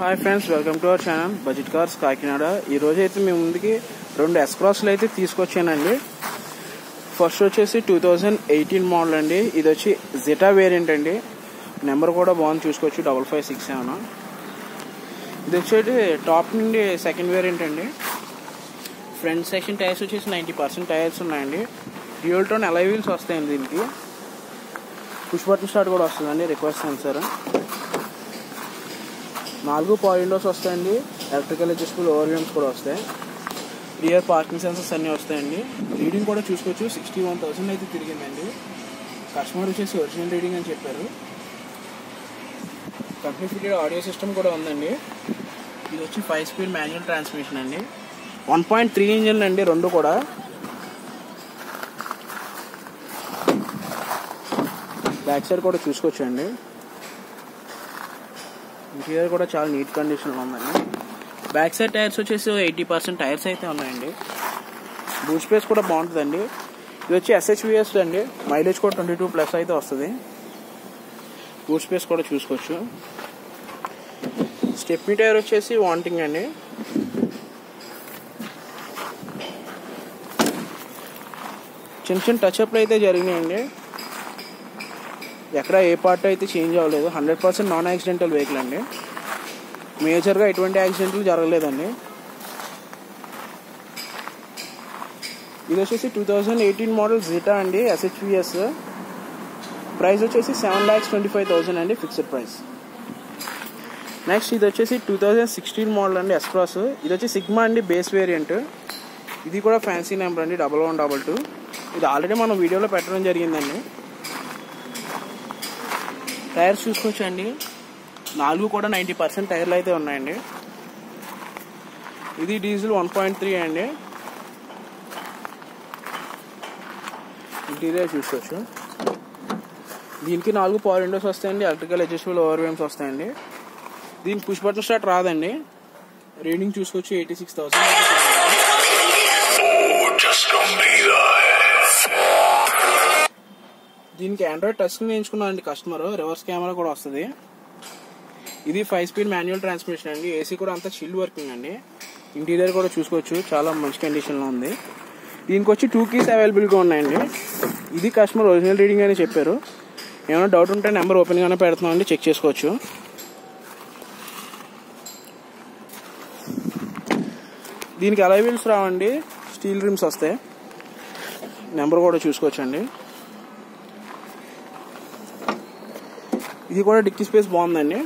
Hi friends, welcome to our channel budget cars Kakinada. ఈ రోజు అయితే మేము ముందుకి రెండు ఎస్ క్రాస్లు అయితే తీసుకొచ్చానండి. ఫస్ట్ వచ్చేసి 2018 మోడల్ అండి. ఇది వచ్చి జెటా వేరియంట్ అండి. నెంబర్ కూడా బాగుంది, చూసుకోవచ్చు 5567. ఇది వచ్చేసి టాప్ నుండి సెకండ్ వేరియంట్ అండి. ఫ్రంట్ సెక్షన్ టైర్స్ వచ్చేసి 90% టైర్స్ ఉన్నాయండి. డ్యూయల్ టోన్ అలై వీల్స్ వస్తాయండి. దీనికి పుష్ బటన్ స్టార్ట్ కూడా వస్తుందండి, రిక్వెస్ట్ సెన్సర్. 4 పవర్ విండోస్ వస్తాయండి. ఎలక్ట్రికల్ అడ్జస్టబుల్ ఓవర్ వ్యూమ్స్ కూడా వస్తాయి. రియర్ పార్కింగ్ సెన్సర్స్ అన్నీ వస్తాయండి. రీడింగ్ కూడా చూసుకోవచ్చు, 61,000 అయితే తిరిగిందండి. కస్టమర్ వచ్చేసి ఒరిజినల్ రీడింగ్ అని చెప్పారు. కంపెనీ ఫిటెడ్ ఆడియో సిస్టమ్ కూడా ఉందండి. ఇది వచ్చి 5 స్పీడ్ మాన్యువల్ ట్రాన్స్మిషన్ అండి. 1.3 ఇంజిన్ అండి, రెండు కూడా. బ్యాక్ సైడ్ కూడా చూసుకోవచ్చండి. ఇంటీరియర్ కూడా చాలా నీట్ కండిషన్లో ఉందండి. బ్యాక్ సైడ్ టైర్స్ వచ్చేసి 80% టైర్స్ అయితే ఉన్నాయండి. బూట్ స్పేస్ కూడా బాగుంటుందండి. ఇది వచ్చి SHVS అండి. మైలేజ్ కూడా 22+ అయితే వస్తుంది. బూట్ స్పేస్ కూడా చూసుకోవచ్చు. స్టెప్నీ టైర్ వచ్చేసి వాంటింగ్ అండి. చిన్న చిన్న టచ్అప్లు అయితే జరిగినాయండి. ఎక్కడ ఏ పార్ట్ అయితే చేంజ్ అవ్వలేదు. 100% నాన్ యాక్సిడెంటల్ వెహికల్ అండి. మేజర్గా ఎటువంటి యాక్సిడెంట్లు జరగలేదండి. ఇది వచ్చేసి 2018 మోడల్ జెటా అండి, SHVS. ప్రైస్ వచ్చేసి 7,25,000 అండి, ఫిక్స్డ్ ప్రైస్. నెక్స్ట్ ఇది వచ్చేసి 2016 మోడల్ అండి, ఎస్ క్రాస్. ఇది వచ్చి సిగ్మా అండి, బేస్ వేరియంట్. ఇది కూడా ఫ్యాన్సీ నెంబర్ అండి, 1122. ఇది ఆల్రెడీ మనం వీడియోలో పెట్టడం జరిగిందండి. టైర్స్ చూసుకోవచ్చండి. 4 కూడా 90% టైర్లు అయితే ఉన్నాయండి. ఇది డీజిల్ 1.3 అండి. ఇంటీరియర్ చూసుకోవచ్చు. దీనికి 4 పవర్ విండోస్ వస్తాయండి. ఎలక్ట్రికల్ అడ్జస్టబుల్ ఓవర్ వ్యూమ్స్ వస్తాయండి. దీనికి పుష్ బటన్ స్టార్ట్ రాదండి. రీడింగ్ చూసుకోవచ్చు, 86,000. దీనికి ఆండ్రాయిడ్ టచ్ స్క్రీన్ వేయించుకున్నారండి కస్టమర్. రివర్స్ కెమెరా కూడా వస్తుంది. ఇది 5 స్పీడ్ మాన్యువల్ ట్రాన్స్మిషన్ అండి. ఏసీ కూడా అంతా చిల్డ్ వర్కింగ్ అండి. ఇంటీరియర్ కూడా చూసుకోవచ్చు, చాలా మంచి కండిషన్లో ఉంది. దీనికి వచ్చి 2 కీస్ అవైలబుల్గా ఉన్నాయండి. ఇది కస్టమర్ ఒరిజినల్ రీడింగ్ అని చెప్పారు. ఏమైనా డౌట్ ఉంటే నెంబర్ ఓపెన్గానే పెడుతున్నామండి, చెక్ చేసుకోవచ్చు. దీనికి అలై వీల్స్ రావండి, స్టీల్ రిమ్స్ వస్తాయి. నెంబర్ కూడా చూసుకోవచ్చండి. ఇది కూడా డిక్కీ స్పేస్ బాగుందండి.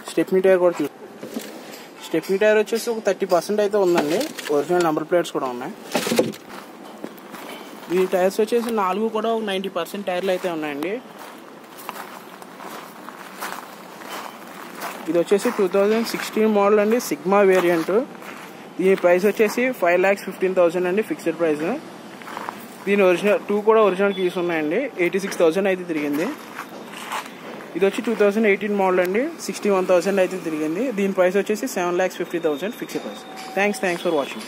స్టెప్నీ టైర్ కూడా స్టెప్నీ టైర్ వచ్చేసి ఒక 30% అయితే ఉందండి. ఒరిజినల్ నెంబర్ ప్లేట్స్ కూడా ఉన్నాయి. ఈ టైర్స్ వచ్చేసి 4 కూడా ఒక 90% టైర్లు అయితే ఉన్నాయండి. ఇది వచ్చేసి 2016 మోడల్ అండి, సిగ్మా వేరియంట్. దీని ప్రైస్ వచ్చేసి 5,15,000 అండి, ఫిక్స్డ్ ప్రైస్. దీని ఒరిజినల్ 2 కూడా ఒరిజినల్ కీస్ ఉన్నాయండి. 86,000 అయితే తిరిగింది. ఇది వచ్చి 2018 మోడల్ అండి, 61,000 అయితే తిరిగింది. దీని ప్రైస్ వచ్చేసి 7,50,000 fixed price. Thanks for watching.